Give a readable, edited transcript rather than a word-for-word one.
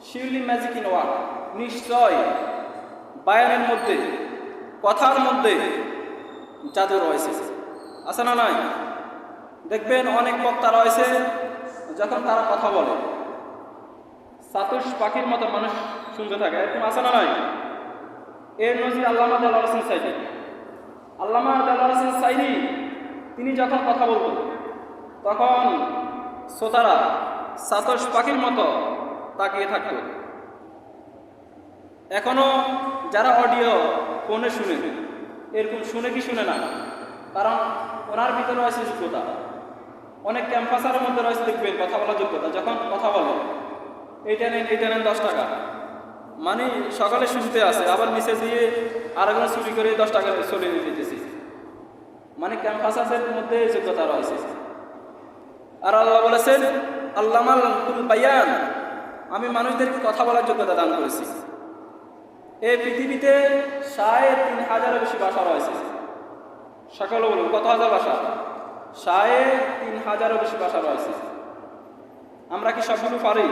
Shiuli magic in word, নিশ্চয় বায়ানের মধ্যে, কথার মধ্যে জাদু রয়েছে। আছে না নাই? দেখবেন অনেক বক্তা রয়েছে, যখন তারা কথা বলে সাতুষ পাখির মতো মানুষ শুনতে থাকে, এরকম আছে না নাই? এর নজির আল্লামা দেলোয়ার হোসেন সাইদি। আল্লামা দেলোয়ার হোসেন সাইদি তিনি যখন কথা বলতেন তখন শ্রোতারা সাতোষ পাখির মতো তাকিয়ে থাকত। এখনো যারা অডিও ফোনে শুনে এরকম শুনে কি শুনে না, কারণ ওনার ভিতরে রয়েছে যোগ্যতা। অনেক ক্যাম্পাসের মধ্যে রয়েছে দেখবেন কথা বলার যোগ্যতা, যখন কথা বলে এইটা নেন 10 টাকা, মানে সকালে শুনতে আসে, আবার নিচে দিয়ে আরেকজন চুরি করে 10 টাকা চলে যেতেছি, মানে ক্যাম্পাসের মধ্যে যোগ্যতা রয়েছে। আর আল্লাহ বলেছেন আল্লামাল বায়ান, আমি মানুষদেরকে কথা বলার যোগ্যতা দান করেছি। এই পৃথিবীতে ৩,৫০০ বেশি ভাষা রয়েছে। সকলে বলুন কত হাজার ভাষা? ৩,৫০০ বেশি ভাষা রয়েছে। আমরা কি সবগুলো পারি?